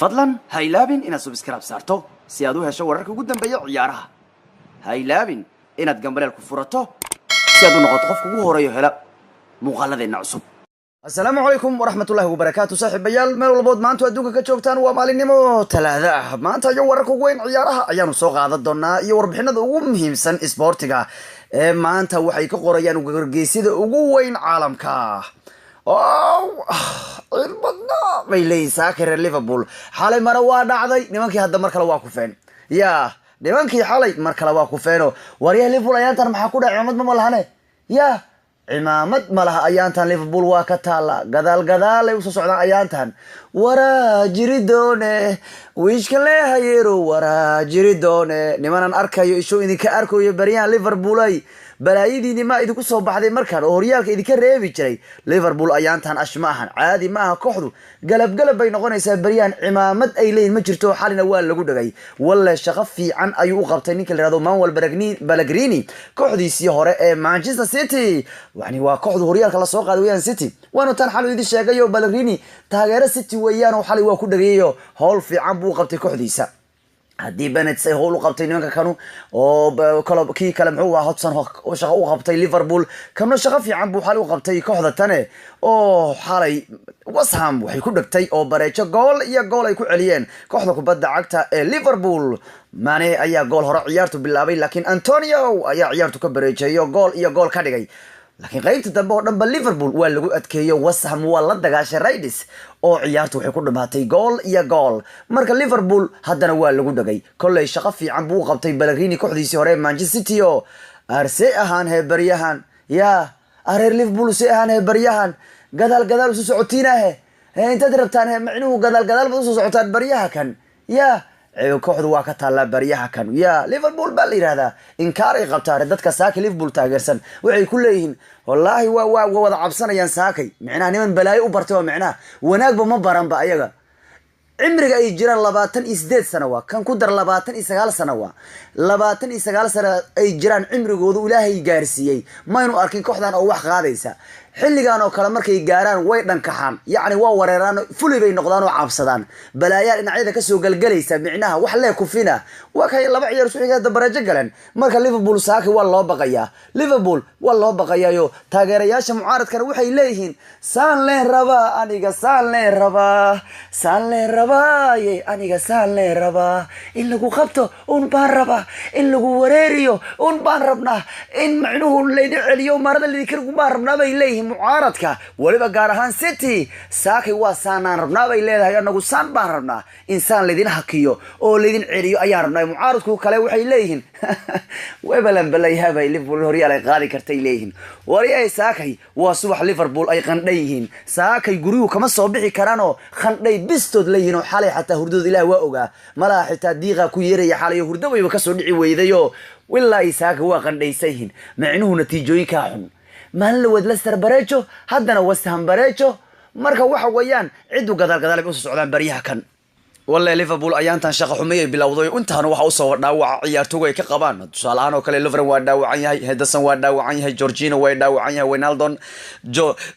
fadlan ha ilaabin inaad subscribe saarto si aad u hesho wararka ugu dambeeya ciyaaraha. Ha ilaabin inaad gambaleel ku furato si aad u noqoto qofka ugu horeeyo hela muuqaaladeena cusub. السلام عليكم ورحمة الله وبركاته صاحب بيال مال والبود ما أنتوا أدوك كجوكتان ومالينيمو تلاذا ما أنت يو وركو وين عيارها أيانو سوق هذا الدنا يور بحنا ذو مهم سن إسبورتيكا ما أنت وحيك قريان وقرقيسيد وين عالم كا البنا ميلي ساكر ليفربول حالي مروا دعدي نمانكي هذا مركلا واقفين يا نمانكي حالي مركلا واقفينو وريه ليفربول أيانتان محاكودا عمد ممالهاني يا cimaamad malaha ayaantan Liverpool waa ka taala gadaal ay u soo socdaan ayaantan wara jiri doone wiishka leeyahay wara jiri doone nimanan arkayo isoo idinka arkayo bariyaan Liverpool ay balaayidii ma idinku soo baxday markaan horyaalka idinka reebi jiray Liverpool ayaantan ashmaahan caadi ma aha kooxdu galab bay noqonaysaa bariyaan cimaamad ay leeyihiin ma jirto xalina waa lagu dhagay walla shaqo fiican ayuu u qabtay ninka la yiraahdo Manuel Pellegrini kooxdiisii hore ee Manchester City يعني وكوحدو هوريالك لا سو قادويان سيتي وانو تان حالو يدي sheegayo Pellegrini taageero City weeyaan oo xalay waa ku dhageeyo hawl fiican buu qabtay kooxdiisa hadii Bennett say hawl u qabtay nimanka kanu oo kii kale muxuu ahaa Hudson oo shaqo u qabtay Liverpool kanu shaqo fiican buu xalay u qabtay kooxda tane oo xalay West Ham waxay ku dhagtay oo bareejo gool iyo gool ay ku celiyeen kooxda kubadda cagta ee Liverpool Mane ayaa gool hore ciyaartu bilaabay laakiin Antonio ayaa ciyaartu ka bareejayo gool iyo gool ka dhigay لكن قيمت دبا دنبا ليفربول waa lagu adkeeyo West Ham waa la dagaashay Raiders oo ciyaartu waxay ku dhamaatay gool iyo gool marka Liverpool haddana waa lagu dhagay kulay shaqo fiican buu qabtay Pellegrini kooxdiisii hore Manchester City oo arse ahaan heebaryahan ya areer Liverpool si ahaan heebaryahan gadaal u soo socotiinahe inta rabtaan macnuhu gadaal u soo socotaan baryaha kan ya kooxdu waa ka taala baryaha kan ya Liverpool baa la yiraahdaa inkaar ay qabtaan dadka saaka Liverpool taageersan waxay ku leeyihiin wallahi waa wada cabsanayaan saakay macnaha niman balaayo u bartay oo macnaha wanaagba ma baranba ayaga cimriga ay jiraan 28 sano waa kan ku dar 29 sano waa 29 sano ay jiraan cimrigoodu Ilaahay gaarsiiyay ma inuu arkin kooxdan oo wax qaadaysa xilligan oo kale markay gaaraan way dhankaxaan yaani waa wareeraan fulay bay noqdaan oo cabsadaan balaayaal dhinacyada ka soo galgalaysa micnaha wax lee ku fina waa kay laba ciyaar soo xiga dabarajo galan marka Liverpool saaki waa loo baqayaa Liverpool waa loo baqayaa taageerayaasha mucaaradkana waxay leeyihiin saan leen rabaa aniga saan leen rabaa aniga saan leen rabaa in lagu qabto un baan rabaa in lagu wareeriyo un baan rabnaa in macnuhu leeyahay celiyo marada lidikirku baan rabnaa bay leeyihiin mucaaradka waliba gaar ahaan City saaki waa saanaan rabnaa bay leedahay anagu saan baan rabnaa insaan leedin hakiyo oo leedin celiyo ayaan rabnaa mucaaradku kale waxay leeyihiin webalan balayaha bay Liverpool horyaal ay qaadi kartay leeyihiin wariyay saakay waa subax Liverpool ay qandhayeen saakay gurigu kama soo bixi karaan oo qandhay bistood leeyihiin oo xalay xataa hurdada Ilaahay waa ogaa malaha xitaa diiqa ku yeeray xalay hurdo way ka soo dhici weydayo wallahi saaka waa qandhaysayeen macnuhu natiijooyinka xun maan la wad Leicester bareejo haddana West Ham bareejo marka waxa weeyaan ciidu gadaal ay u socdaan bariyaha kan والله ليفربول ayaantan shaqo xumay bilowday intaana waxa uu soo dhaawac ciyaartooy ay ka qabaan tusaalahan oo kale Lovren waa dhaawacan yahay Henderson waa dhaawacan yahay Jorginho waa dhaawacan yahay Wijnaldum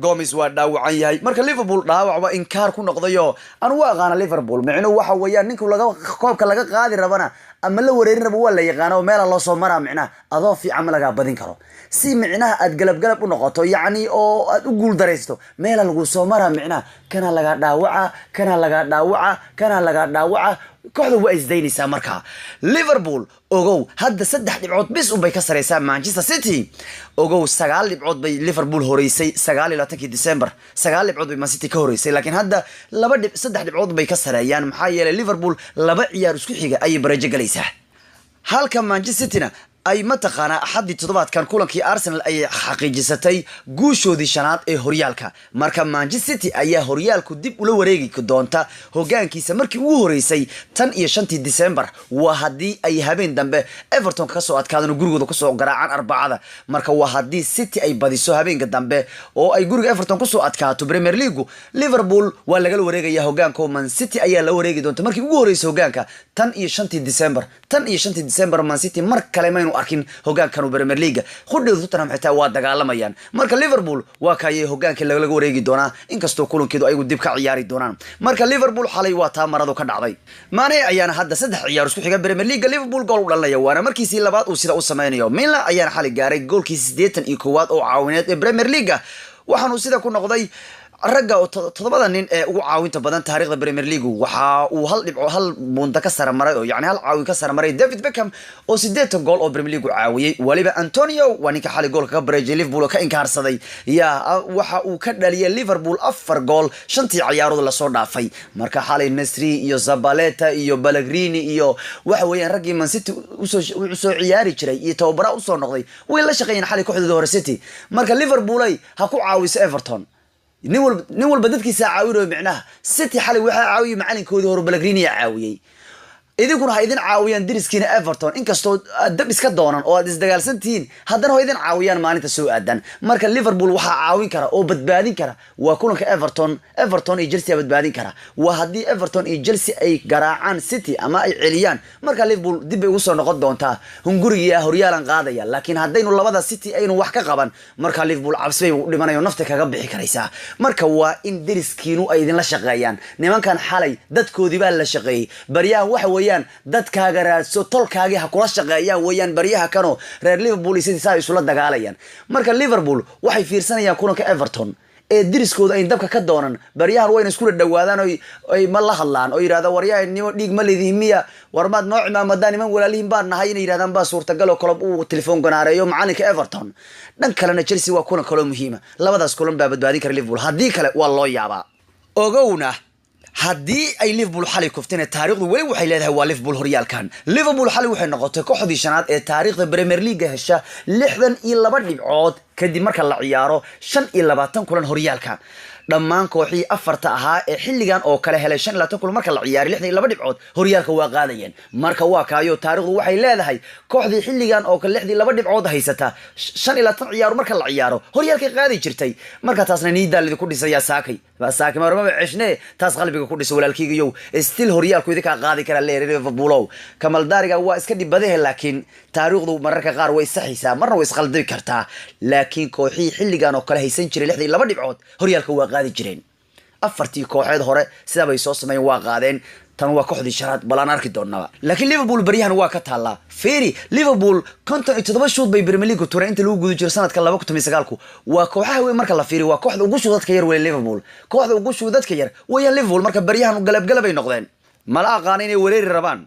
Gomez waa dhaawacan yahay marka Liverpool dhaawac waa inkaar ku noqdayo aan waa aqaan Liverpool macnuhu waxa weeyaan ninku laga koobka laga qaadi rabana ama la wareerin rabo waa la yaqaan oo meel loo soo maraa macnaha adoo fiican ma laga badin karo si macnaha aad galab u noqoto yaani oo aad u guul dareysto meel lagu soo maraa macnaha kana laga dhaawaca kooxdu waa isdeynaysaa marka Liverpool ogow hadda 3 dhibcood bis bay ka sareysaa Manchester City ogow 9 dhibcood bay Liverpool horeysay 29 December 9 dhibcood bay Man City ka horeysay laakiin hadda 3 dhibcood bay ka sareeyaan maxaa yeelay Liverpool laba ciyaar isku xiga ay barajo galaysaa halka Manchester City ay mataqaana axadii toddobaadkan kulankii Arsenal ay xaqiijisatay guushoodii shanaad ee horyaalka marka Manchester City ayaa horyaalku dib ula wareegi doonta hogaankiisa markii uu horeysay tan iyo 5 December waa hadii ay habeen dambe Everton ka soo adkaadaan gurigooda ku soo garaacaan arbacada marka waa hadii City ay badiso habeenka dambe oo ay guriga Everton ku soo adkaato Premier League Liverpool waa laga wareegaya hogaanka Man City ayaa la wareegi doonta markii uu horeysay hogaanka tan iyo 5 December Man City mar kale ma aynu arkin hogaankan Premier League khudheedu Tottenham xitaa waa dagaalamayaan marka Liverpool waa kaayay hogaanka laga wareegi doonaa inkastoo kulankeedu ay dib ka ciyaari doonaan marka Liverpool xalay waa taamaradu ka dhacday Mane ayaana hadda 3 ciyaar isku xiga Premier League Liverpool gool u dhalinaya waana markiisii labaad uu sida u sameeyo Milan ayaana xalay gaaray goolkiisa 81 oo caawineed ee Premier League waxaanu sida ku noqday ragga todobada nin ee ugu caawinta badan taariikhda Premier League waxa uu hal bunda ka sarmaray oo yani hal caawin ka sarmaray David Beckham oo 8 gool oo Premier League caawiyay waliba Antonio waa ninka xalay goolka ka bareejay Liverpool ka inkaarsaday waxa uu ka dhaliyay Liverpool 4 gool shantii ciyaarood la soo dhaafay marka xalay Nasri iyo Zabaleta iyo Pellegrini iyo waxa weeyaan raggii Man City u soo ciyaari jiray iyo tababara u soo noqday way la shaqeeyeen xalay kooxdooda hore City marka Liverpool ay ha ku caawiso Everton nin walba dadkiisa caawinayo micnaha City xalay waxa caawiyay macalinkoodii hore Pellegrini caawiyay idinkuna ha idin caawiyaan diriskiina Everton inkastoo dab iska doonan oo aad isdagaalsantiin haddana ha idin caawiyaan maalinta soo aadan marka Liverpool waxa caawin kara oo badbaadin kara waa kulanka Everton iyo Chelsea badbaadin kara waa hadii Everton iyo Chelsea ay garaacaan City ama ay celiyaan marka Liverpool dib ay ugu soo noqon doontaa hunguriga horyaalan qaadaya laakiin haddaynu labada City aynu wax ka qaban marka Liverpool cabsi bay u dhimanayo nafta kaga bixi karaysa marka waa in diriskiinu ay idin la shaqeeyaan nimankan xalay dadkoodii baa la shaqeeyay bariyahan waxa dadkaaga raadso tolkaagi ha kula shaqeeyaan weeyaan bariyaha kano reer Liverpool sidii isula dagaalayaan marka Liverpool waxay fiirsanayaan kulanka Everton ee diriskooda ay dabka ka doonan bariyahan wayna isku dhawaadaan oo ay ma la hadlaan oo yiraahdo waryahanimo dhiig ma leedii miya warmaad nooc maamadaan niman walaalihiin baan nahay inay yiraahdaan baa suurtagal oo kala uu telefoon ganaareeyo macalinka Everton dhan kalena Chelsea waa kulan kale muhiim labadaas kulan baa badbaadin kara Liverpool haddii kale waa loo yaabaa ogowna haddii ay Liverpool xalay kufteen taariikhdu wali waxay leedahay waa Liverpool horyaalkan Liverpool xalay waxay noqotay kooxdii shanaad ee taariikhda Premier League hesha 62 dhibcood kadib marka la ciyaaro 25 kulan horyaalka dhammaan kooxii afarta ahaa ee xilligan oo kale helay 25 kulan marka la ciyaaray 62 dhibcood horyaalka waa qaadayeen marka waa kaayo taariikhdu waxay leedahay kooxdii xilligan oo kale 62 dhibcood haysata 25 ciyaar marka la ciyaaro horyaalka qaadi jirtay marka taasna niidaalid ku dhisaya saakay marma cishne taas qalbiga ku dhisay walaalkiiyo still horyaalku idinka qaadi kara Liverpool kamal daariga waa iska dibadee laakiin taariikhdu mararka qaar way saxiisa marna way isqaldi kartaa laakiin kooxii xilligan oo kale haysan jiray 62 dhibcood horyaalka waa qaadi jireen afartii kooxeed hore sida bay soo sameeyeen waa qaadeen tan waa kooxdii shanaad balan arki doonaba laakiin Liverpool bariyahan waa ka taala Ferry Liverpool 57 shoot bay Premier League tuuray inta lagu gudo jiro sanadka 2019 waa kooxaha weyn marka la fiiriyo waa kooxda ugu shudadka yar weey Liverpool kooxda ugu shudadka yar way Liverpool marka bariyahan galab ay noqdeen mala aqaan inay wareeri rabaan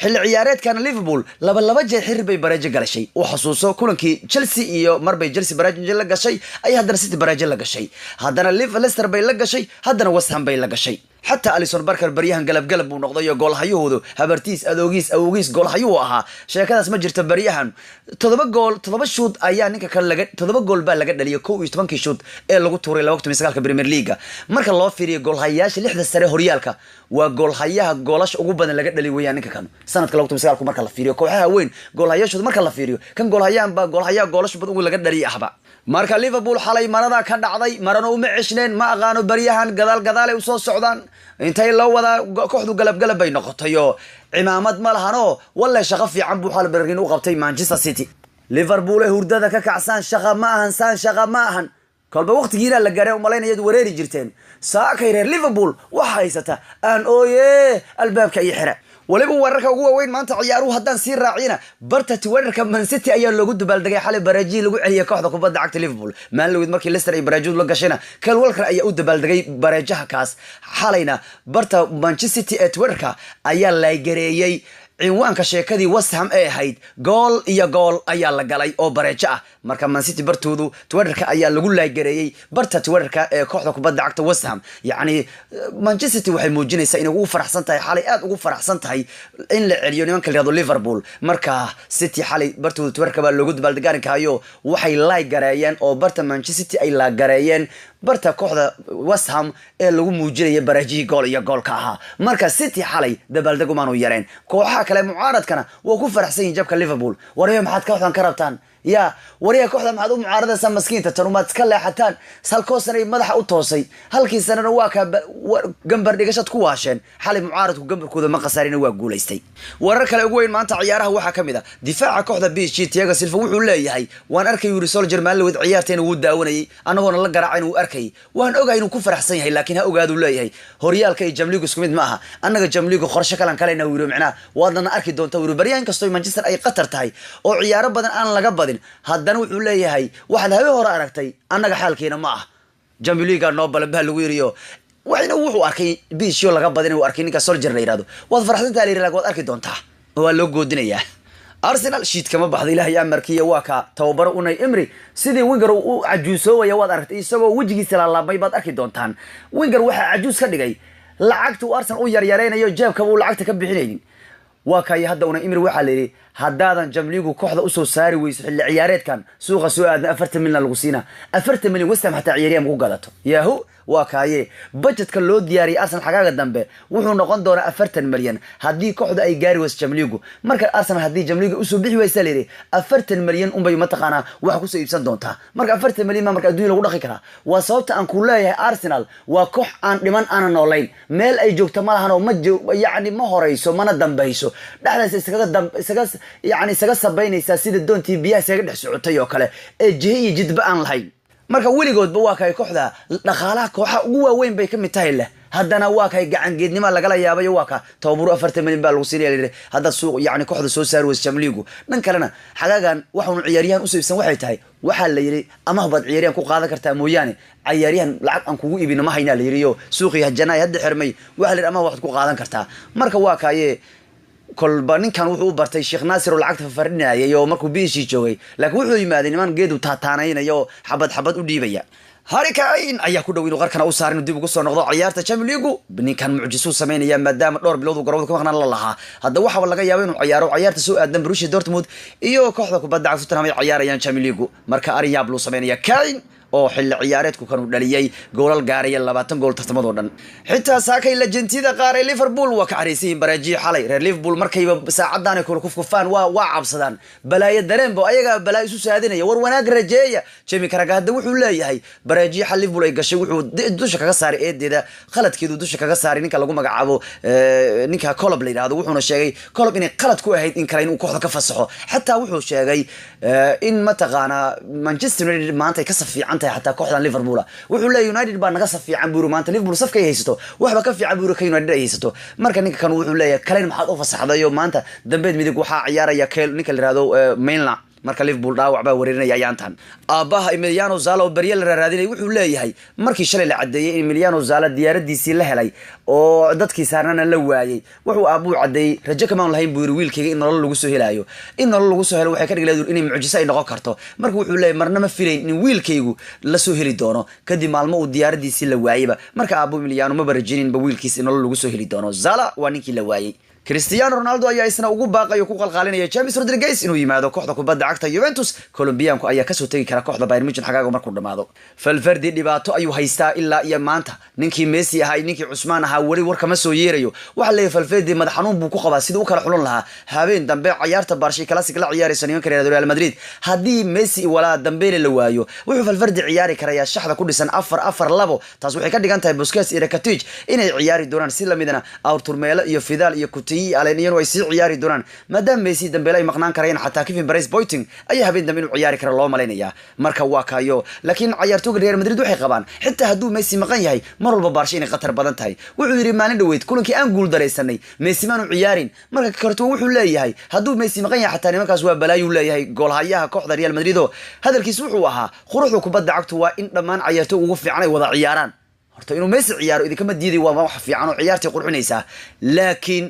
xilli ciyaareedkan Liverpool laba jeer xir bay baraje galashay oo xasuuso kulankii Chelsea iyo marbay Chelsea baraje la gashay ay haddana City baraje la gashay haddana Leicester bay la gashay haddana West Ham bay la gashay حتى أليسون باركر بريهن قلب ونقضي جول حيوه هبرتيس أدوغيس جول حيوه أها شيء اسمه جرت بريهن تضرب شوط أيام نك كان لقى تضرب جول بال لقى دليل كو يستبان كي شوط لقى توري لوقت مسكالك بريمير ليجا مرك الله في جول هياش اللي حدث سريه هوريالك وجول هياه جولاش عقوبة لقى دليل ويا نك كان سنة لوقت مسكالك مرك الله في كو وين جول هياش مرك الله في كان جول هياه جول هياه جولاش بدو لقى دليل أحبا marka Liverpool xalay marada ka dhacday marana uma cishleen ma aqaano bariyahan gadaal ay soo socdaan intay la wada kooxdu galab bay noqotay oo cimaamad ma lahano walla shaqo fiican buu xal Berlin u qabtay Manchester City Liverpool ay hurdada ka kacsan shaqo ma ahan kolba waqtigiina la gaaray umaleynayad wareeri jirteen saakay reer Liverpool waxa haysata aan ooye albaabka iyo xira waliba wararka ugu weyn maanta ciyaaruhu haddaan sii raacina barta Twitterka Man City ayaa loogu dabaaldegay xalay Barajiil lagu celiyay kooxda kubadda cagta Liverpool maalin markii Leicester ay Barajiil la gashayna Kyle Walker ayaa u dabaaldegay barajaha kaas xalayna barta Manchester City ee Twitterka ayaa la gareeyay cinwaanka sheekadii West Ham ay ahayd gool ayaa la galay oo bareejo ah marka Man City bartoodu Twitterka ayaa lagu laagareeyay barta Twitterka ee kooxda kubadda cagta West Ham yani Manchester City waxay muujinaysaa inay ugu faraxsan tahay xalay aad ugu faraxsan tahay in la celiyo nimanka leedo Liverpool marka City xalay bartoodu Twitterka baa lagu dabaaldegaayo waxay laagareeyeen oo barta Manchester City ay laagareeyeen barta kooxda West Ham ee lagu muujinayay barajihi goolka ahaa marka City xalay dabaaldegu maanu yareen kooxaha kale mucaaradkana waa ku faraxsan yihiin jabka Liverpool warayay maxaad ka waxaan ka rabtaan يا وريها كوحدة محد معارضة سام مسكين تتنومات كلا حتى سالكوسنا مدح أوتوسي هل كي سنة واكا جنبر دقشة كواشين حال معارض وجنبر كذا ما قصارين واقول يستي ورك الأجوين ما أنت عيارها وحكم ذا دفاع كوحدة بيش شيء تيجا سلفا وحول لي هاي وأنا أركي يوريسول جرمال ود عيارتين وداوني أنا هون الله قرعين وأركي وأنا أوجا إنه كفر حسين هاي لكنها أوجا دولي هاي هوريال كي جمليكو سكمد معها أنا جمليكو خرش كلام كلنا ويرو معنا وأنا أركي دون تورو بريان كستوي مانشستر أي قطر تاي أو عيار بدن أنا لقبضن هذا وحول لي هاي واحد هاي هو أركتي أنا حال كينا معه جمليكا نوبل بهالويريو وحنا وحو أركي بيشيو لقبضن وأركي نيكا سولجر ليرادو وفرحت تالي لقوا أركي دون تا هو اللوجو دنيا أرسنال شيت كما بعض إله يا أمريكية واكا توبر أوناي إمري سيدي وينجر عجوسو ويا واد أركت إيسو وجهي سلا الله بيباد أركي دون تان وينجر واحد عجوس كدقي لعقت أرسنال أو يريرين يو جاب كبو لعقت كبحينين واكا يهدا أوناي إمري وحالي هدادا جمليغو كوخدا اسو ساري ويس xilli ciyaareedkan suuqa soo aadna 40 milyan lagu siina 40 milyan West Ham hatta ciyaariyam ku gadato yahu waa kaaye budgetka loo diyaariyay Arsenal xagaaga dambe wuxuu noqon doonaa 40 milyan hadii kooxda ay gaari was Jamligu marka Arsenal hadii Jamligu usoo bixi waysa leeyahay 40 milyan bay ma taqaana wax ku soo iibsan doontaa marka 40 milyan marka adduunka lagu dhaqi karaa waa sababta aan ku leeyahay Arsenal waa koox aan dhiman aan noolayn meel ay joogto ma lahan oo ma yaani ma horeyso mana dambayso dhaxdaas isaga يعني isaga sabaynaysa sida doontii biyaha isaga dhex socotay oo kale ee jihi jidba aan lahayn marka weligoodba waa kay kooxda dhaqaalaha kooxa ugu waaweyn bay ka mid tahay leh haddana waa kay gacan geednimo laga yaabay waa ka tababaro 40 milyan baa lagu siiyay hadda suuq yani kooxda soo saar was Jamligu dhan kalena xagaagan waxaanu ciyaaryahan u siibsan waxay tahay waxa la yiri ama bad ciyaaryahan ku qaadan kartaa mooyaane ciyaaryahan lacag aan kugu iibino ma hayna la yiriyo suuqii hajanaay hadda xirmay waxa la yiri ama waxad ku qaadan kartaa marka waa kay كل بنين كان وحو برتay Sheikh Nasir oo lacagta farinayay oo markuu biishi joogay laakiin wuxuu yimaaday niman geed u taataanaynay xabad u dhiibaya Harikain ayaa ku dhaweyn qarkana u saarin dib ugu soo noqdo ciyaarta Champions League ninkan mucjiso sameynaya maadaama dhowr bilood uu garoonka ka maqnaan la lahaa hadda waxa laga yaabay inuu ciyaaro ciyaarta soo aadan Borussia Dortmund iyo kooxda kubadda cagta Tottenham ay ciyaarayaan Champions League marka Ariyab loo sameynaya Kain oo xilli ciyaareedku kan u dhaliyay goolal gaaraya 20 gool tartamadoo dhan xitaa saakay lajentida qaar ee Liverpool waa ka xariisay baraaji xalay reer Liverpool markayba saacadan ay kula kufkufaan waa cabsadaan balaayo dareen boo ayaga balaayo isu saadinaya war wanaag rajeeya Jamie Carragher hadda wuxuu leeyahay baraaji xal Liverpool ay gashay wuxuu dusha kaga saaray eedeeda qaladkeedu dusha kaga saaray ninka lagu magacaabo ninka Klopp la yiraahdo wuxuuna sheegay Klopp inay qalad ku ahayd in kale inuu kooxda ka fasaxo xataa wuxuu sheegay in mataqaana Manchester United maanta ay ka safiican حتى كوحدة ليفربول وحول يونايتد بان نقص في عن بورو مانت ليفربول صف كي هيستو وحبا كفي عن بورو كي يونايتد هيستو مركا نيكا كانوا وحول كلين محاد اوفا صحدا يوم مانت دنبيد ميدك وحا عيارة يا كيل نيكا اللي هادو مينلا marka Liverpool dhaawac baa wareerinaya ayaantan aabaha Emiliano Sala oo Bariel raadinay wuxuu leeyahay markii shalay la cadeeyay Emiliano Sala diyaaradiisii la helay oo dadkii saarnana la waayay wuxuu aabuu cadeeyay rajo kama lahayn buu wiilkayga in nolol lagu soo helayo in nolol lagu soo helo waxay ka dhigayaan inay mucjiso ay noqon karto marka wuxuu leeyahay marna ma filayn in wiilkaygu la soo heli doono kadib maalmo uu diyaaradiisii la waayayba marka aabuu Emiliano ma barajinin ba wiilkiisa in nolol lagu soo heli doono Sala waa ninkii la waayay Cristiano Ronaldo ayaa isna ugu baaqayo ku qalqaalinaya James Rodriguez inuu yimaado kooxda kubadda cagta Juventus Colombianku ayaa ka soo tagi kara kooxda Bayern Munich xagaaga markuu dhamaado Valverde dhibaato ayuu haystaa ilaa iyo maanta ninkii Messi ahaa ninkii Usman ahaa wali war kama soo yeerayo waxa leeyahay Valverde madax xanuun buu ku qabaa sidoo uu kala xulun lahaa habeen dambe ciyaarta Barca Classic la ciyaaraysan nimanka Real Madrid hadii Messi wala Dembele la waayo wuxuu Valverde ciyaari karaya shaxda ku dhisan 4-4-2 taas waxay ka dhigan tahay Busquets iyo Rakitic inay ciyaari doonaan si lamidana Artur Melo iyo Vidal iyo علينا way sii ciyaari doonaan maadaama Messi Dembele ay maqnaan karayeen xataa Kevin Prince Boateng ay habeen dambe inuu ciyaari karo loo maleynaya marka waa kaayo laakiin ciyaartooyga Real Madrid waxay qabaan xitaa haduu Messi maqan yahay mar walba Barca inay qatar badan tahay wuxuu yiri maalin dhaweyd kulankii aan guul dareysanay Messi maanu ciyaarin marka karto wuxuu leeyahay haduu Messi maqan yahay xataa nimankaas waa balaayo leeyahay goolhayaha kooxda Real Madrid oo hadalkiisu wuxuu ahaa quruxda kubadda cagtu waa in dhammaan ciyaartooyga ugu fiican ay wada ciyaaraan horta inuu Messi ciyaaro idin kama diiday waa wax fiican oo ciyaartii qurxinaysa laakiin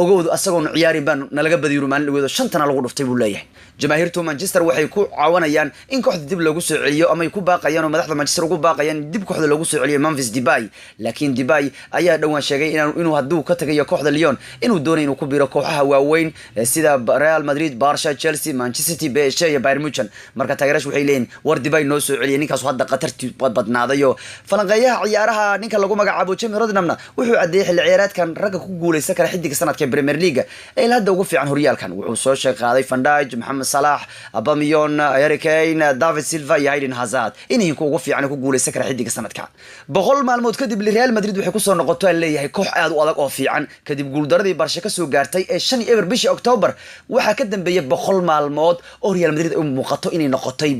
ogowdu asagoo ciyaari baan nalaga badiyo maalin dhaweedo shantana lagu dhuftay buu leeyahay jamaahirtu Manchester waxay ku caawanayaan in kooxda dib lagu soo celiyo ama ay ku baaqayaan oo madaxda Manchester ugu baaqayaan dib kooxda lagu soo celiyo Memphis Depay laakiin Depay ayaa dhawaan sheegay inuu haduu ka tagayo kooxda Lyon inuu doonayo inuu ku biiro kooxaha waaweyn sida Real Madrid, Barca, Chelsea, Manchester City, PSG iyo Bayern Munich marka taageerayaashu waxay leeyihiin war Depay noo soo celiyo ninkaas hadda qatartii badnaadayo falanqeeyaha ciyaaraha ninka lagu magacaabo Jamie Rodnamna wuxuu cadeeyay xilli ciyaareedkan ragga ku guuleysan kara xidiga sanadka Premier League ee hadda ugu fiican horyaalkan wuxuu soo shaqaaday Van Dijk Mohamed Salah Aubameyang Harry Kane David Silva iyo Eden Hazard inay ugu fiican ku guuleysan kara xidiga sanadka boqol maalmood kadib Real Madrid waxay ku soo noqotay leeyahay koox aad u adag oo fiican kadib guuldaradii Barca ka soo gaartay ee 5 bishii October waxa ka dambeeyay boqol maalmood oo Real Madrid u muuqato inay noqotay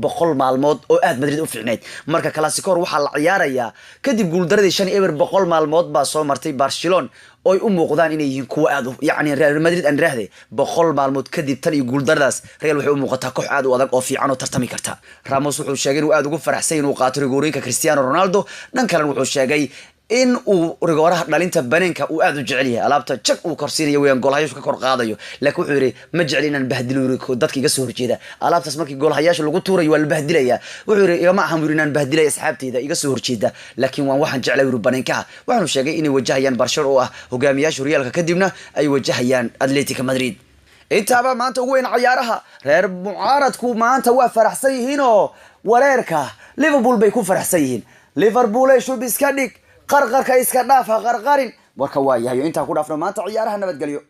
boqol maalmood oo aad Madrid u fiicneed marka Clasico waxa la ciyaarayaa kadib guuldaradii 5 boqol maalmood baa soo martay Barcelona oo ay u muuqdaan inay yihiin kuwa aad yani Real Madrid aan raahday boqol maalmood kadib tan iyo guuldaradaas Real waxay u muuqataa koox aad u adag oo fiican oo tartami karta Ramos wuxuu sheegay inuu aad ugu faraxsan inuu qaato rigoorinka Cristiano Ronaldo dhan kale wuxuu sheegay in uu rigooraha dhalinta baneenka uu aad u jecel yahay alaabta jag uu korsiinayo weeyaan goolhayaashu ka kor qaadayo laakiin wuxuu yiri ma jecel inaan bahdilo dadka iga soo horjeeda alaabtaas markii goolhayaashu lagu tuurayo waa la bahdilaya wuxuu yiri igama ahan inaan bahdilay asxaabteyda iga soo horjeeda laakiin waan waxaan jeclay yiri baneenka waxaanu sheegay inay wajahayaan Barcelona oo ah hogaamiyaasha Realka kadibna ay wajahayaan Atletico Madrid intaaba maanta ugu weyn ciyaaraha reer mucaaradku maanta waa faraxsan yihiin oo wareerka Liverpool bay ku faraxsan yihiin Liverpool ay shub iska dhig qarqarka iska dhaaf ha qarqarin warka waa yahay inta ku dhaafno maanta ciyaaraha nabadgelyo